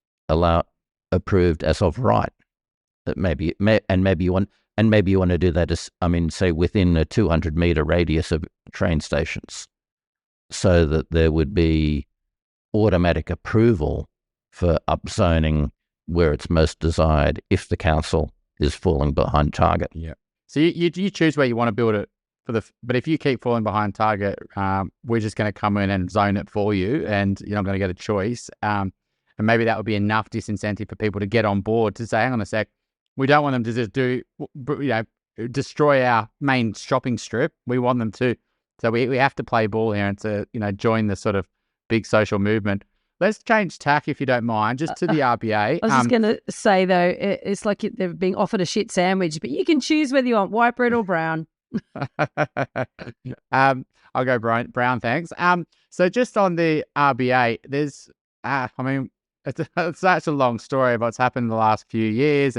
approved as of right. Maybe you want to do that as, say within a 200-metre radius of train stations, so that there would be automatic approval for upzoning where it's most desired if the council is falling behind target. Yeah. So you choose where you want to build it but if you keep falling behind target, we're just going to come in and zone it for you, and you're not going to get a choice. And maybe that would be enough disincentive for people to get on board to say, hang on a sec, we don't want them to just destroy our main shopping strip. We want them to. So we have to play ball here and to join the sort of big social movement. Let's change tack, if you don't mind, just to the RBA. I was just going to say, though, it's like they're being offered a shit sandwich, but you can choose whether you want white bread or brown. I'll go brown, thanks. So just on the RBA, there's, it's such a long story of what's happened in the last few years.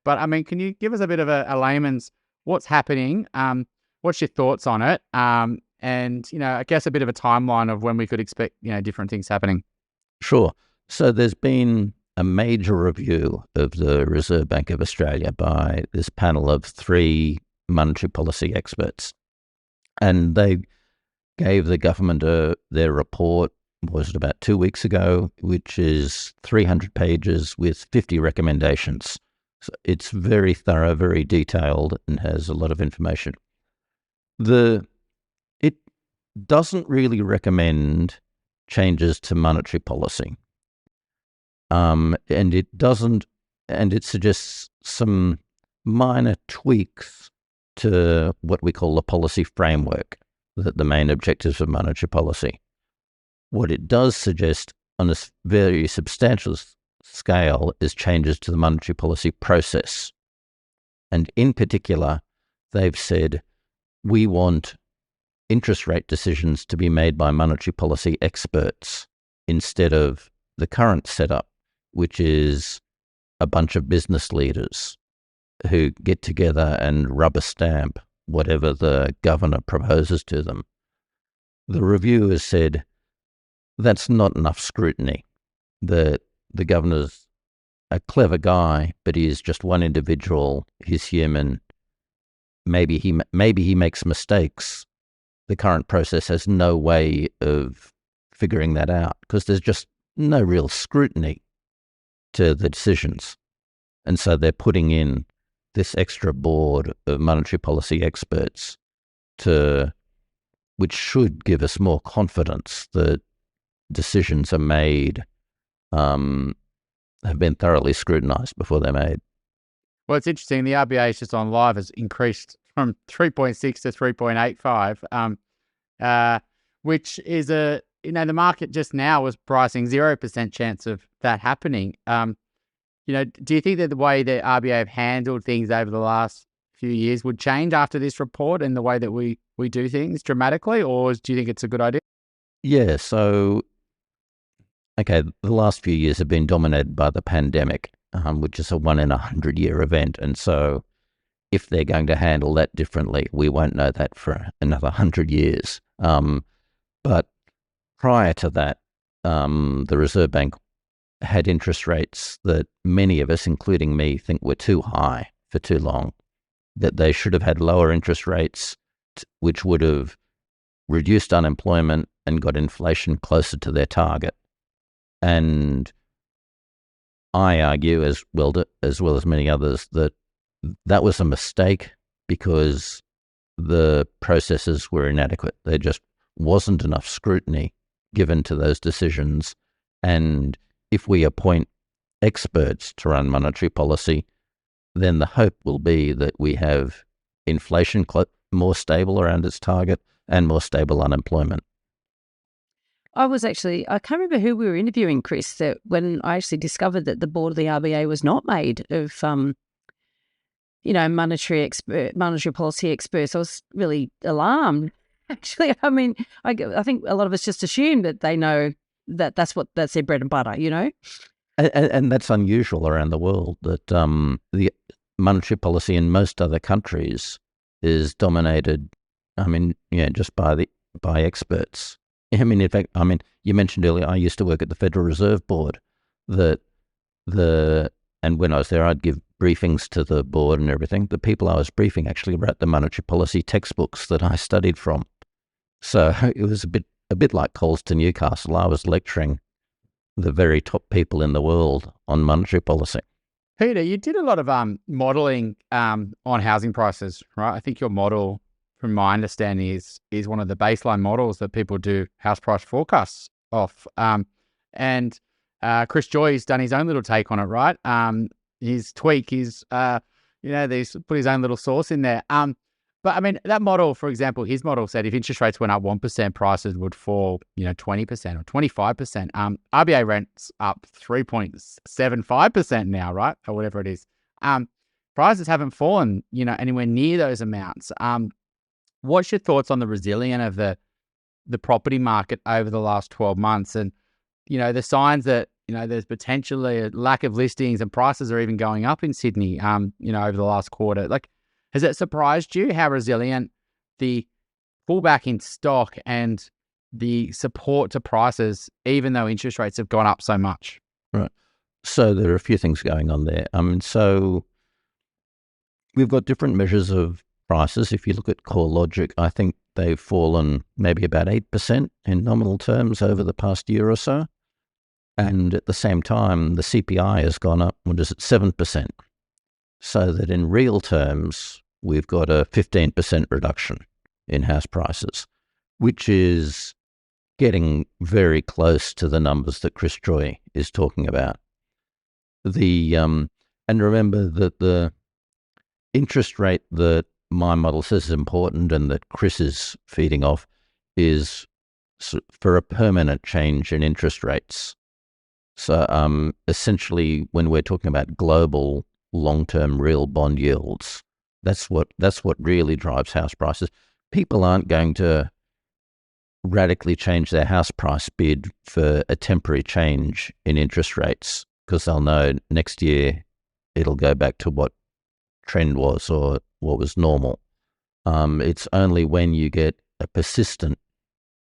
But can you give us a bit of a layman's what's happening? What's your thoughts on it? And, I guess a bit of a timeline of when we could expect, different things happening. Sure. So there's been a major review of the Reserve Bank of Australia by this panel of 3 monetary policy experts. And they gave the government their report, was it about 2 weeks ago, which is 300 pages with 50 recommendations. So it's very thorough, very detailed, and has a lot of information. It doesn't really recommend changes to monetary policy. And it suggests some minor tweaks to what we call the policy framework, the main objectives of monetary policy. What it does suggest on a very substantial scale is changes to the monetary policy process. And in particular, they've said, we want interest rate decisions to be made by monetary policy experts instead of the current setup, which is a bunch of business leaders who get together and rubber stamp whatever the governor proposes to them. The review has said that's not enough scrutiny. The governor's a clever guy, but he is just one individual. He's human. Maybe he makes mistakes. The current process has no way of figuring that out because there's just no real scrutiny to the decisions. And so they're putting in this extra board of monetary policy experts which should give us more confidence that decisions are made have been thoroughly scrutinised before they're made. Well, it's interesting. The RBA is just on live has increased from 3.6 to 3.85, which is the market just now was pricing 0% chance of that happening. Do you think that the way the RBA have handled things over the last few years would change after this report and the way that we do things dramatically, or do you think it's a good idea? Yeah, so, okay, the last few years have been dominated by the pandemic, which is a 1-in-100-year event. And so if they're going to handle that differently, we won't know that for another 100 years. But prior to that, the Reserve Bank had interest rates that many of us, including me, think were too high for too long, that they should have had lower interest rates, which would have reduced unemployment and got inflation closer to their target. And I argue, as well as many others, that was a mistake because the processes were inadequate. There just wasn't enough scrutiny given to those decisions. And if we appoint experts to run monetary policy, then the hope will be that we have inflation more stable around its target and more stable unemployment. I can't remember who we were interviewing, Chris, that when I actually discovered that the board of the RBA was not made of, monetary policy experts, I was really alarmed. Actually, I mean, I think a lot of us just assume that they know that's their bread and butter, And that's unusual around the world, that the monetary policy in most other countries is dominated, just by experts. In fact, you mentioned earlier, I used to work at the Federal Reserve Board, and when I was there, I'd give briefings to the board and everything. The people I was briefing actually wrote the monetary policy textbooks that I studied from. So it was a bit like Coles to Newcastle. I was lecturing the very top people in the world on monetary policy. Peter, you did a lot of modelling on housing prices, right? I think your model, from my understanding, is one of the baseline models that people do house price forecasts off. And Chris Joy's done his own little take on it, right? His tweak is, he's put his own little sauce in there. But that model, for example, his model said if interest rates went up 1%, prices would fall, 20% or 25%. RBA rents up 3.75% now, right? Or whatever it is. Prices haven't fallen, anywhere near those amounts. What's your thoughts on the resilience of the property market over the last 12 months? And, the signs that, there's potentially a lack of listings and prices are even going up in Sydney, over the last quarter. Like, has it surprised you how resilient the pullback in stock and the support to prices, even though interest rates have gone up so much? Right. So there are a few things going on there. So we've got different measures of prices. If you look at CoreLogic, I think they've fallen maybe about 8% in nominal terms over the past year or so. And at the same time, the CPI has gone up, 7%. So that in real terms, we've got a 15% reduction in house prices, which is getting very close to the numbers that Chris Joy is talking about. And remember that the interest rate that my model says is important and that Chris is feeding off is for a permanent change in interest rates. So essentially, when we're talking about global long-term real bond yields, that's what really drives house prices. People aren't going to radically change their house price bid for a temporary change in interest rates because they'll know next year it'll go back to what trend was or what was normal. It's only when you get a persistent,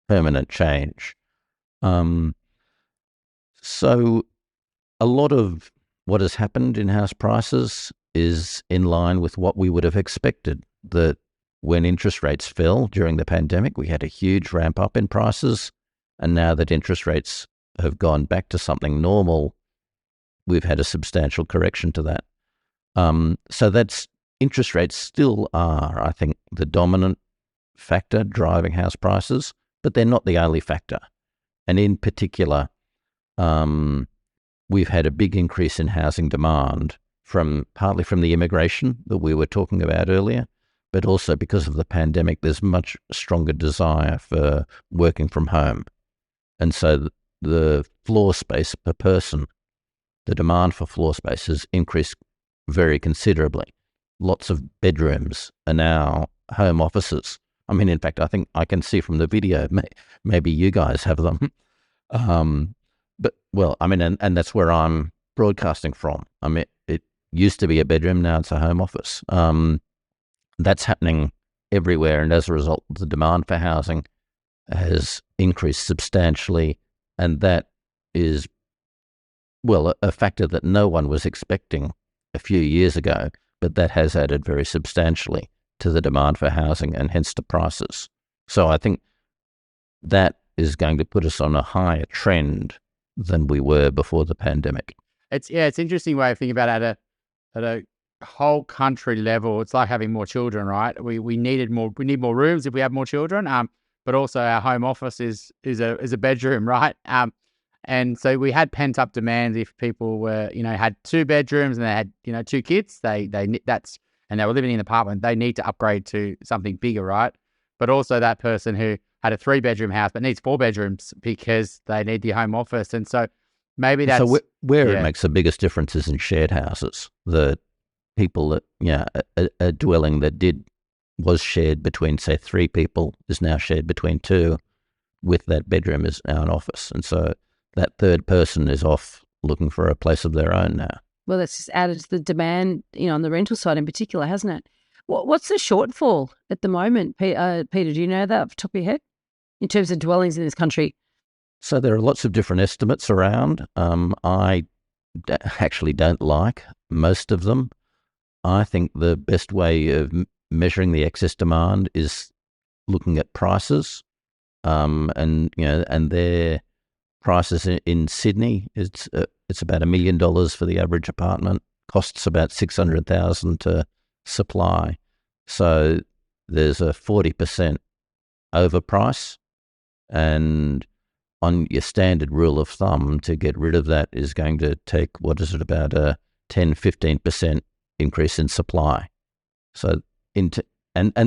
permanent change. So a lot of what has happened in house prices is in line with what we would have expected, that when interest rates fell during the pandemic, we had a huge ramp up in prices. And now that interest rates have gone back to something normal, we've had a substantial correction to that. So that's interest rates still are, I think, the dominant factor driving house prices, but they're not the only factor. And in particular, we've had a big increase in housing demand partly from the immigration that we were talking about earlier, but also because of the pandemic, there's much stronger desire for working from home. And so the floor space per person, the demand for floor space has increased very considerably. Lots of bedrooms are now home offices. I mean, in fact, I think I can see from the video, maybe you guys have them. But, well, I mean, and that's where I'm broadcasting from. I mean, it used to be a bedroom, now it's a home office. That's happening everywhere, and as a result, the demand for housing has increased substantially, and that is, well, a factor that no one was expecting a few years ago, but that has added very substantially to the demand for housing and hence to prices. So I think that is going to put us on a higher trend than we were before the pandemic. It's an interesting way of thinking about it at a whole country level. It's like having more children, right? We need more rooms if we have more children. But also our home office is a bedroom, right? And so we had pent up demand if people were, had 2 bedrooms and they had, 2 kids, and they were living in an apartment, they need to upgrade to something bigger, right? But also that person who had a 3-bedroom house but needs 4 bedrooms because they need the home office. And so maybe that's... So where it makes the biggest difference is in shared houses. The people that, a dwelling that was shared between, say, 3 people is now shared between 2, with that bedroom is now an office. And so that third person is off looking for a place of their own now. Well, that's just added to the demand, on the rental side in particular, hasn't it? What's the shortfall at the moment, Peter? Do you know that off the top of your head in terms of dwellings in this country? So there are lots of different estimates around. I actually don't like most of them. I think the best way of measuring the excess demand is looking at prices, and their prices in Sydney. It's about $1 million for the average apartment. Costs about $600,000 to supply. So there's a 40% overprice, and on your standard rule of thumb, to get rid of that is going to take, about a 10-15% increase in supply. So and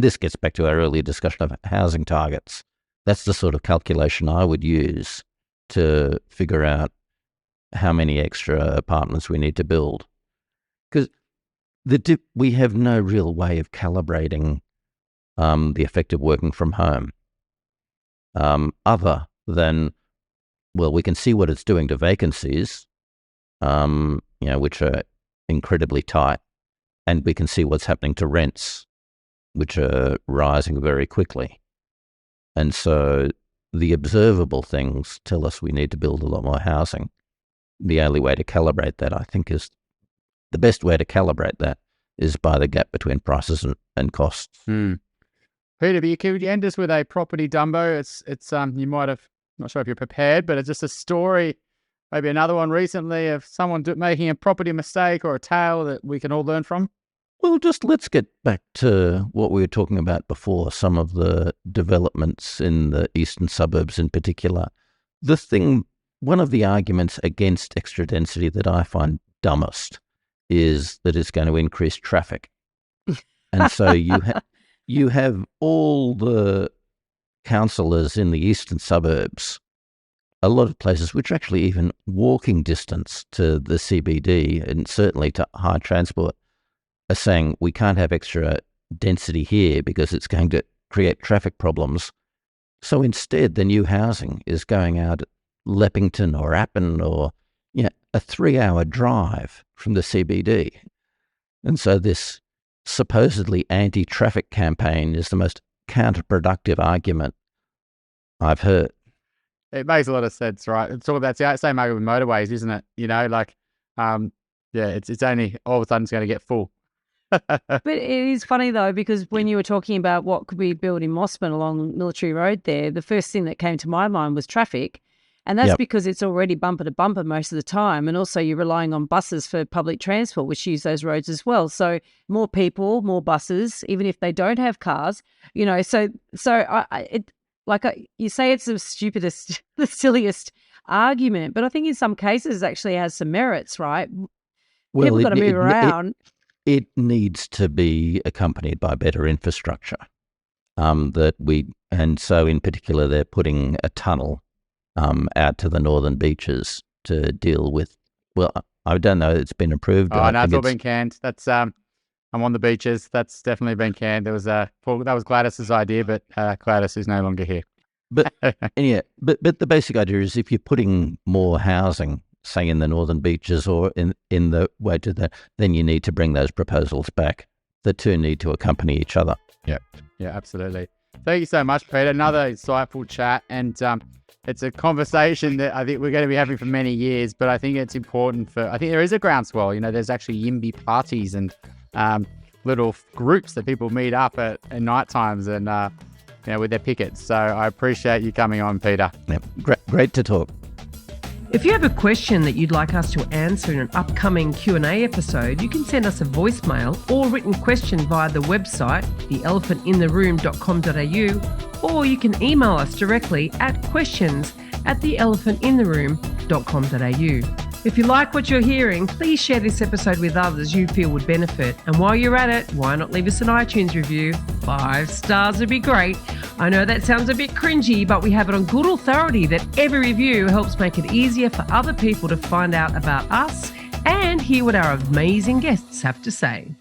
this gets back to our earlier discussion of housing targets. That's the sort of calculation I would use to figure out how many extra apartments we need to build. Because we have no real way of calibrating the effect of working from home, other than, well, we can see what it's doing to vacancies, which are incredibly tight, and we can see what's happening to rents, which are rising very quickly. And so the observable things tell us we need to build a lot more housing. The only way to calibrate that, I think, is the best way to calibrate that is by the gap between prices and costs. Peter, could you end us with a property dumbo? It's you might have, not sure if you're prepared, but it's just a story, maybe another one recently of someone making a property mistake or a tale that we can all learn from. Well, let's get back to what we were talking about before, some of the developments in the eastern suburbs in particular. One of the arguments against extra density that I find dumbest is that it's going to increase traffic. And so you have all the councillors in the eastern suburbs, a lot of places which are actually even walking distance to the CBD and certainly to high transport, are saying we can't have extra density here because it's going to create traffic problems. So instead, the new housing is going out at Leppington or Appin or a 3-hour drive from the CBD. And so this supposedly anti-traffic campaign is the most counterproductive argument I've heard. It makes a lot of sense, right? It's all about the same argument with motorways, isn't it? It's only all of a sudden it's going to get full. But it is funny though, because when you were talking about what could be built in Mossman along Military Road there, the first thing that came to my mind was traffic. And that's because it's already bumper to bumper most of the time. And also you're relying on buses for public transport, which use those roads as well. So more people, more buses, even if they don't have cars, like you say it's the stupidest, the silliest argument, but I think in some cases it actually has some merits, right? Well, People got to move around. It needs to be accompanied by better infrastructure. And so in particular, they're putting a tunnel out to the northern beaches to deal with. Well, I don't know. It's been approved. Oh, no, it's all been canned. That's I'm on the beaches. That's definitely been canned. That was Gladys's idea, but Gladys is no longer here. But yeah, but the basic idea is if you're putting more housing, say in the northern beaches or in the way to then you need to bring those proposals back. The two need to accompany each other. Yeah, absolutely. Thank you so much, Peter. Another insightful chat, and it's a conversation that I think we're going to be having for many years. But I think it's important I think there is a groundswell. There's actually YIMBY parties and little groups that people meet up at night times and with their pickets. So I appreciate you coming on, Peter. Yeah, great to talk. If you have a question that you'd like us to answer in an upcoming Q&A episode, you can send us a voicemail or written question via the website, theelephantintheroom.com.au, or you can email us directly at questions@theelephantintheroom.com.au. If you like what you're hearing, please share this episode with others you feel would benefit. And while you're at it, why not leave us an iTunes review? 5 stars would be great. I know that sounds a bit cringy, but we have it on good authority that every review helps make it easier for other people to find out about us and hear what our amazing guests have to say.